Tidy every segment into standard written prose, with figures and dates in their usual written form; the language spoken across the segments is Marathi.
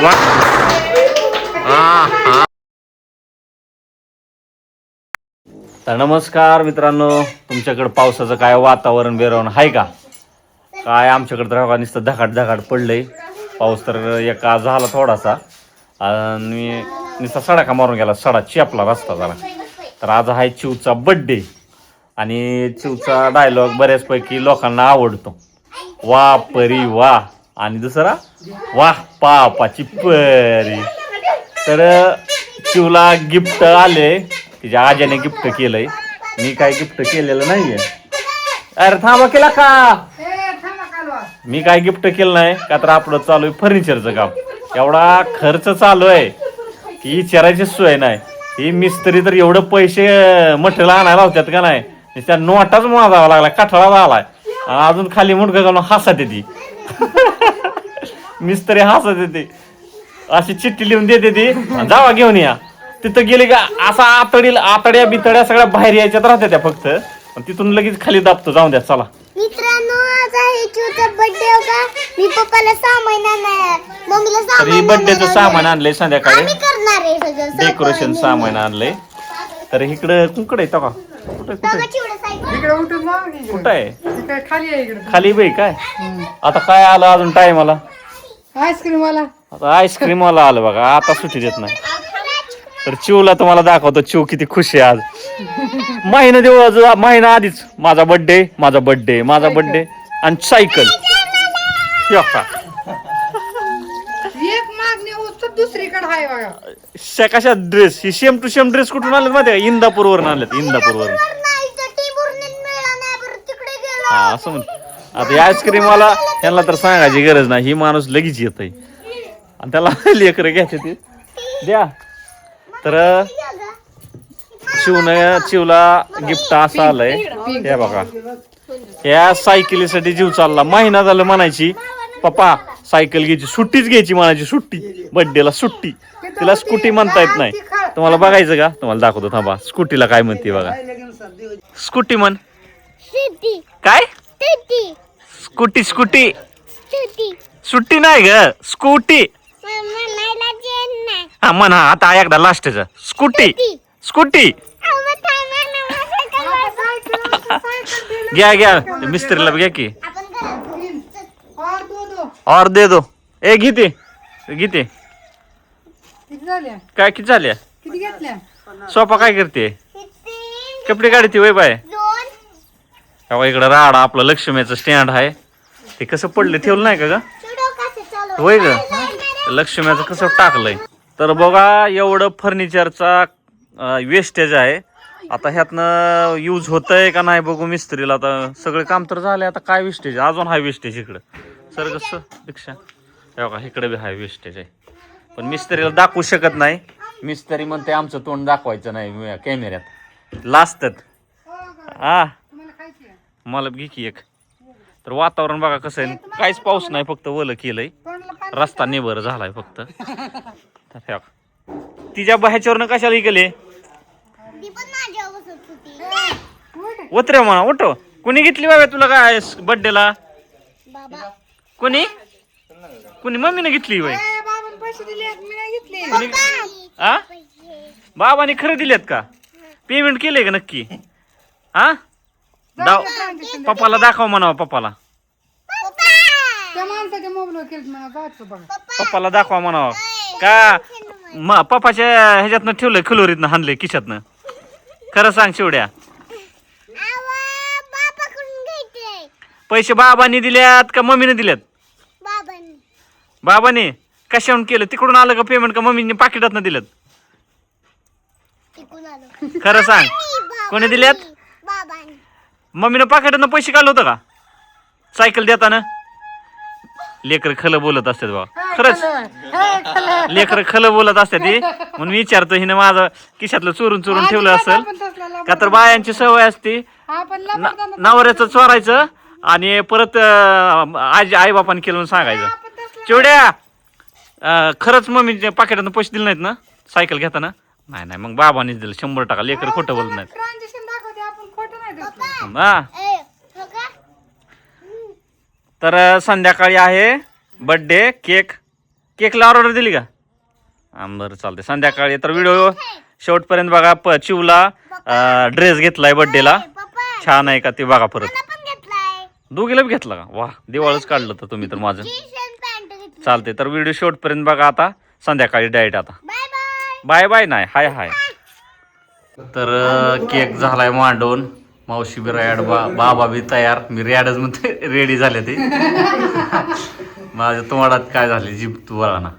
वा हा. तर नमस्कार मित्रांनो, तुमच्याकडे पावसाचं काय वातावरण बिरवण आहे का? काय आमच्याकडे तर नुसतं धकाट पडलंय. पाऊस तर एका झाला थोडासा आणि नुसता सडाका मारून गेला, सडा चेपला रस्ता जरा. तर आज आहे चिवचा बड्डे आणि चिवचा डायलॉग बऱ्याचपैकी लोकांना आवडतो. वा परी वा आणि दुसरा वाह पापाची परी. तर चिवला गिफ्ट आले, तिच्या आज्याने गिफ्ट केलंय. मी काय गिफ्ट केलेलं नाहीये. अरे थांबा केला का? मी काय गिफ्ट केलं नाही का, तर आपलं चालू आहे फर्निचरचं काम. एवढा खर्च चालू आहे की विचारायची सोय नाही. ही मिस्त्री तर एवढं पैसे मटेरियल आणायला होत्यात का नाही, त्या नोटाच मोजावा लागला, कठाळा आलाय. अजून खाली मुंडकं घालून हसत येते मिस्त्री, हसत येते. अशी चिठ्ठी लिहून देते ती, जावा घेऊन या. तिथं गेले का असा आतड्या बितड्या सगळ्या बाहेर यायच्यात राहत्या त्या फक्त, तिथून लगेच खाली दाबतो. जाऊन द्या चला मित्रांनो, आज आहे चिवचा बर्थडे होता. मी पप्पाला सामान आणाय, मम्मीला सामान बर्थडेचं सामान आणलंय संध्याकाळी. आम्ही करणार आहे सगळं डेकोरेशन सामान आणलंय. तर इकडं कुकडे आहे का? कुठे आहे? खाली बाई काय आता काय आलं अजून टाइमाला? आईस्क्रीम वाला आलं बघा. आता सुट्टी देत नाही. तर चिवला तुम्हाला दाखवतो, चिव किती खुश आहे आज. महिना आधीच माझा बर्थडे आणि सायकल. दुसरीकडे आहे बघा. कशा ड्रेस ही सेम टू सेम ड्रेस कुठून आणलेत माहिती का? इंदापूरवरून आणलेत. इंदापूरवरून. हा असं म्हण. आता या आईस्क्रीम वाला यांना तर सांगायची गरज नाही, ही माणूस लगेच येत आहे आणि त्याला लेकर घ्यायचे ते द्या. तर चिवला गिफ्ट असं आलंय हे बघा. या सायकलीसाठी जीव चालला. महिना झालं म्हणायची पप्पा सायकल घ्यायची, सुट्टीच घ्यायची म्हणायची. सुट्टी बर्थडेला सुट्टी. तिला स्कूटी म्हणता येत नाही. तुम्हाला बघायचं का? तुम्हाला दाखवतो थांबा. स्कूटीला काय म्हणते बघा. स्कूटी म्हण. काय? स्कूटी सुट्टी नाही ग, स्कूटी. हा म्हणा आता एकदा लास्टचा. स्कूटी घ्या मिस्त्रीला घ्या की. और दे दो. ए घेते काय किती झाल्या? सोपा काय करते? कपडे काढते वय बाय. इकडं राडा आपलं लक्ष्मीचं स्टँड आहे. ते कसं पडलं ठेवलं नाही का ग? होय ग, लक्ष्मीचं कसं टाकलंय. तर बघा एवढं फर्निचरचा वेस्टेज आहे. आता ह्यातनं यूज होतंय का नाही बघू मिस्त्रीला. आता सगळे काम तर झाले, आता काय वेस्टेज अजून हाय वेस्टेज इकडं. सर कसं रिक्षा बघा इकडे बी हाय वेस्टेज आहे. पण मिस्त्रीला दाखवू शकत नाही. मिस्त्री म्हणते आमचं तोंड दाखवायचं नाही कॅमेऱ्यात, लाजतात. हा मला घे की एक. तर वातावरण बघा कसं आहे. काहीच पाऊस नाही, फक्त ओलं केलंय. रस्ता निबर झालाय फक्त. तिच्या ह्याच्यावरनं कशाला गेले उतरे म्हणा. उठ. कोणी घेतली बाबा तुला काय बर्थडेला? कोणी मम्मीने घेतली बाई? हा बाबाने खरं दिलेत का? पेमेंट केलंय का नक्की? हा पप्पाला दाखव म्हणावं. पप्पाला दाखवा म्हणावं का? पप्पाच्या ह्याच्यातनं ठेवलंय, खिलोरीतनं हाणलंय खिशातनं. खरं सांग शिवड्या. पैसे बाबांनी दिल्यात का मम्मीने दिल्यात? बाबाने. कशावरून केलं? तिकडून आलं का पेमेंट का मम्मीने पाकिटातनं दिल्यात? खरं सांग, कोणी दिल्यात? मम्मीनं पाकिटातनं पैसे काढलं होतं का सायकल देताना? लेकर खलं बोलत असतात बाबा. खरंच लेकर खलं बोलत असतात ती. म्हणून विचारतो, हिने माझं खिशातलं चोरून ठेवलं असेल का? तर बायांची सवय असते नवऱ्याचं चोरायचं आणि परत आई बापाने केलं म्हणून सांगायचं. चिवड्या खरंच मम्मीच्या पाकिटातनं पैसे दिले नाहीत ना सायकल घेताना? नाही मग बाबानेच दिलं 100%. लेकर खोटं बोलत नाहीत. हा तर संध्याकाळी आहे बर्थडे. केक केकला ऑर्डर दिली का? बरं चालते. संध्याकाळी तर व्हिडिओ शेवटपर्यंत बघा. ड्रेस घेतलाय बर्थडेला. पप्पा छान आहे का ते बघा परत. मला पण घेतलाय. दोघीला बी घेतला का? वा दिवाळच काढलं तर तुम्ही तर माझं. जीन्स आणि पॅन्ट घेतली. चालते तर व्हिडिओ शेवटपर्यंत बघा. आता संध्याकाळी डाएट आता. Bye bye. बाय बाय नाही हाय हाय. तर केक झालाय मांडून. मावशी बी रॅड बाबा बी तयार. मी रॅडच म्हणते रेडी झाले ते. माझ्या तोंडात काय झाले जीभ तू बघा ना.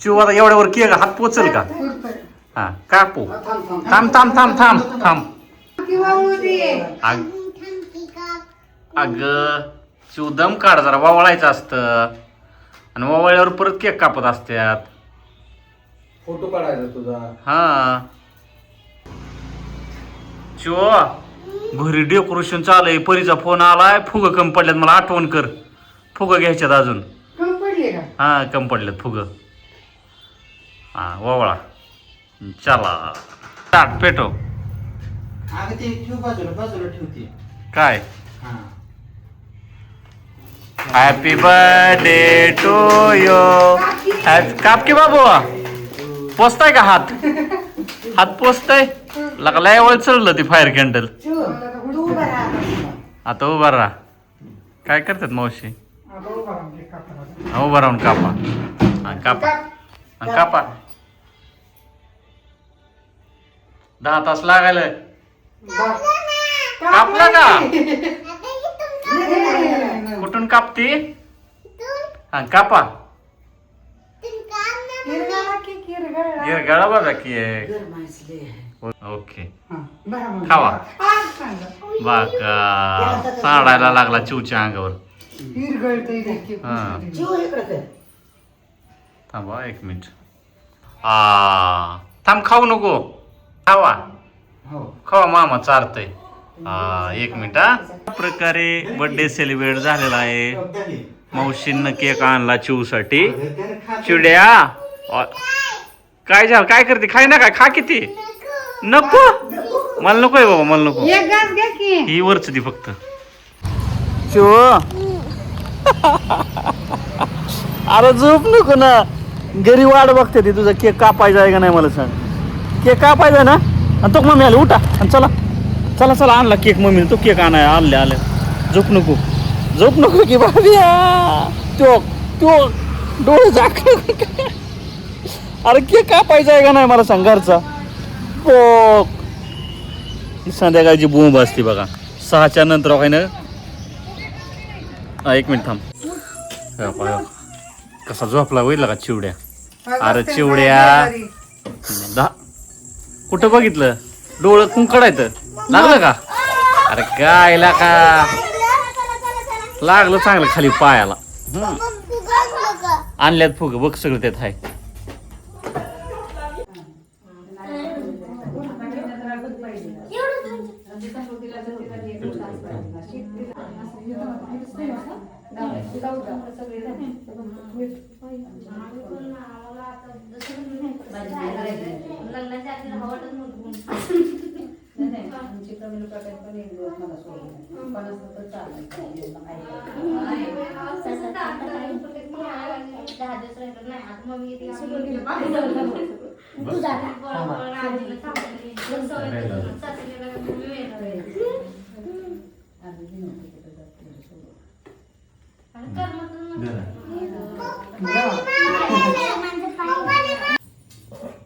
चिव आता एवढ्यावर केक हात पोचल का? हा कापू. थांब थांब थांब थांब थांब. अग चिव दम काढ जरा. वावळायचं असतं आणि वावळल्यावर परत केक कापत असतात. फोटो काढायचा तुझा. हा चिव घरी डेकोरेशन चालू. परीचा फोन आलाय. फुगं कमी पडल्यात मला आठवण कर. फुगं घ्यायच्यात अजून. कम पडले का? हा कमी पडल्यात फुगं. हा वळा चला स्टार्ट पेटो. अगं ते ठेव बाजूला बाजूला ठेवते. काय हा हॅपी बर्थडे टू यू. काप की बाबू पोचताय का हात? हात पोचताय लय वेळ चढलं ती फायर कॅन्डल. आता उभा राहा. काय करतात मावशी? उभा राहून कापा. हा, कापा हा, कापा. 10 तास लागायला. कापला का? कुठून कापते? हा कापा. गिरगाळा बघा की. ओके खावा. बाका साडायला लागला चिवच्या अंगावर. हा थांबा 1 मिनिट. थांब खाऊ नको. खावा खावा मामा चारतय. 1 मिनिट. हा प्रकारे बर्थडे सेलिब्रेट झालेला आहे. मावशीनं केक आणला चिवसाठी. चिवड्या काय झालं? काय करते? खाय ना काय? खा किती? नको मला नको आहे बाबा. मला नको. एक घास घ्या की. ही वरच ती फक्त. चिव अरे झोप नको ना. घरी वाट बघते ती. तुझा केक कापायचा आहे का नाही मला सांग. केक कापायचा ना. आणि तो मम्मी आले उठा आणि चला चला चला. आणला केक मम्मीने. तो केक आणाय आले. झोप नको. झोप नको की बाबिया. तो तो डोळे झाक. अरे केक कापायचा आहे का नाही मला सांग घरचा. हो संध्याकाळची बोंब असते बघा. 6च्या नंतर काय ना. 1 मिनिट थांब. कसा झोपला होईल का चिवड्या. अरे चिवड्या कुठं बघितलं? डोळं कुंकडायचं लागलं का? अरे काय का लागलं चांगलं खाली पायाला. आणल्यात फुग बघ सगळं त्यात आहे.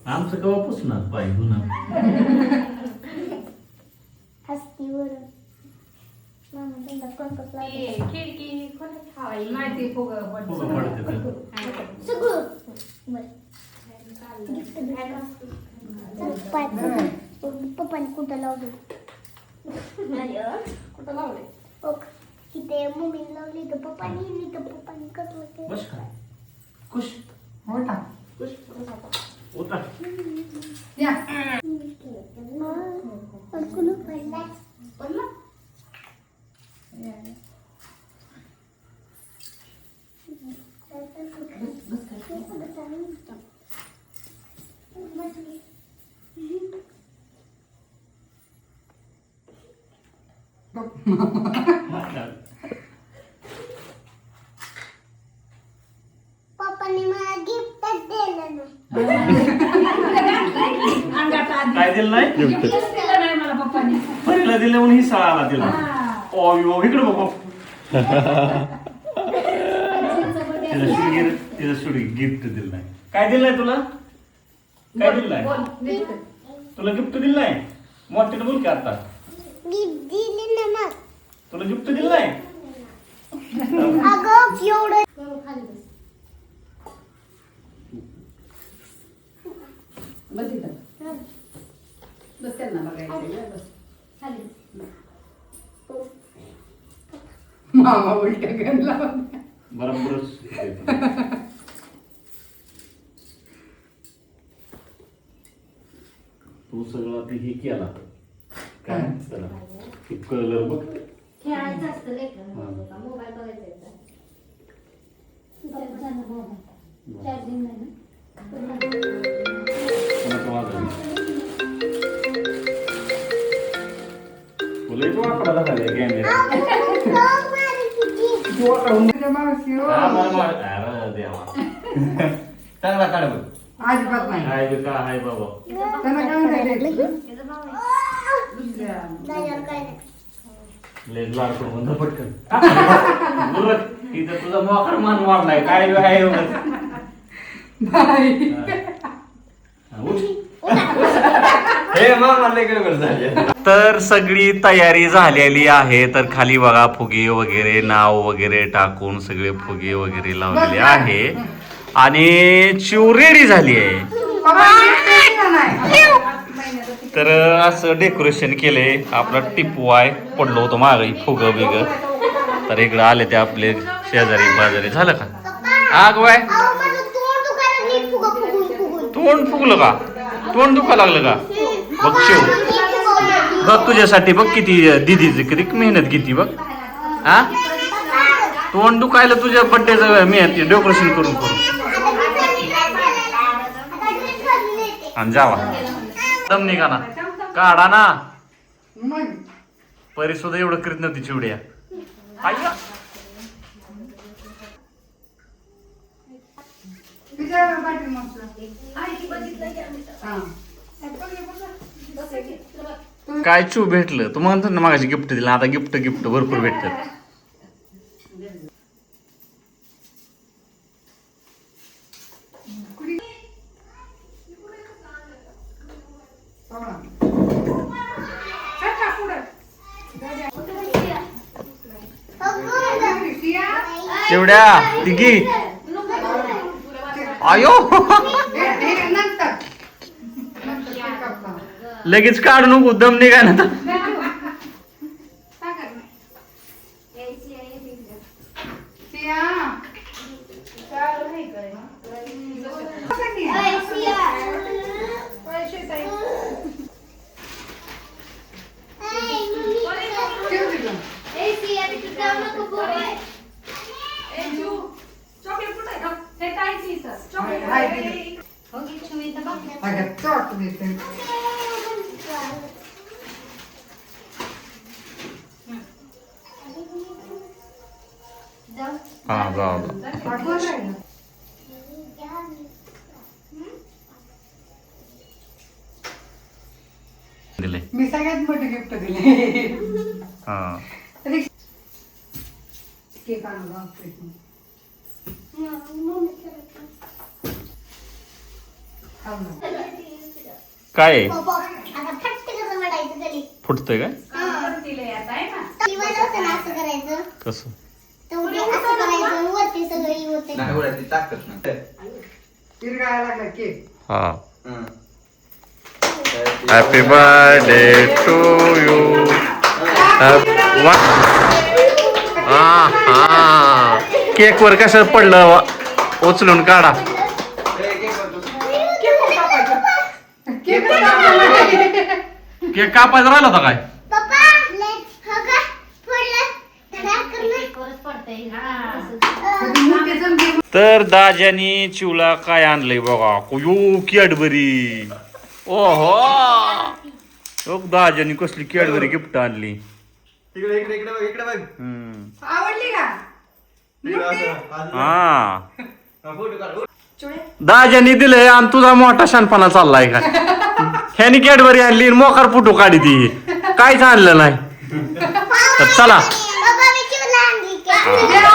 आमचं कवा पुसणार पाय गुन्हा. पप्पाने कुठं लावलं? कुठं लावले? तिथे मम्मीने लावली तर पप्पानी तर पप्पानी कसलं ते. बस का खुश हो ना. उतर. या. कुलू पडला. पडला? पप्पाने मला गिफ्ट अंगात आधी काय दिलं नाही गिफ्टच दिलं नाही मला पप्पाने. पहिला दिलं म्हणून हिस्सा आला तिला ओ इकडे बघ तिला सुडी गिफ्ट दिलं नाही. काय दिलंय तुला काय दिलंय बोल, गिफ्ट. तुला गिफ्ट दिलं नाही मोठ्याने बोल की आता गिफ्ट दिली ना मग. तुला गिफ्ट दिलं नाही अगं एवढं बस इथं. बस त्यांना बघायचं बस. मामा उलट्या गणला बरोबरच तू सगळं ते हे केला काय त्याला कलर बघ खेळायचं असतं लेकरं मोबाईल बघायचा चार्जिंग नाही ना. कोणाचा वाजला तुला इथं वाकडा दाखवलाय कॅमेरा अरे देवा चांगला काढ बघ अजिबात नाही. हाय बे का हाय बाबा त्यांना काय म्हणायचं? लय लाड करून म्हणलं पटकन बोलत तिथं तुझा मोकार मान मारलाय काय बी आहे एवढं तर सगळी तयारी झालेली आहे तर खाली बघा फुगे वगैरे नाव वगैरे टाकून सगळे फुगे वगैरे लावलेले आहे आणि चिव रेडी झाली आहे. तर असं डेकोरेशन केलंय. आपला टिपू आहे पडलो होतो मागे फुग बिग तर इकडे आले ते आपले शेजारी बाजारी झालं का आग बाय तोंड फुगलं का तोंड दुखा लागलं का बघ शिव बघ तुझ्यासाठी बघ किती दिदीची किती मेहनत किती बघ हा तोंड दुखायला तुझ्या बड्डेचं मेहनत डेकोरेशन करून करून आणि जावा दम निघा ना काढा ना परी सुद्धा एवढं करीत नव्हती चिवड्या काय चू भेटलं तू म्हणतो ना मागाशी गिफ्ट दिलं आता गिफ्ट गिफ्ट भरपूर भेटतात. चिवड्या तिघी आयो लगेच काढू नको दम निघा ना हा जाऊ दिले मी सगळ्यात मोठे गिफ्ट दिले. हा केक आणू काय फुटतंय काय कसं लागला केक. हा happy birthday to you cake वर कसं पडलं उचलून काढा केक कापायचा राहिला होता काय तर दाज्यानी चिवला काय आणलंय बघा यो कॅडबरी ओहो दाज्यानी कसली कॅडबरी गिफ्ट आणली इकडे इकडे इकडे बघ इकडे बघ आवडली का? इकडे असं. हा फोटो काढ दाजानी दिलंय आणि तुझा मोठा शानपणा चाललाय का ह्यानी कॅडबरी आणली आणि मोकार फुटू काढी ती काहीच आणलं नाही तर चला बाबा मी चिवला आणली की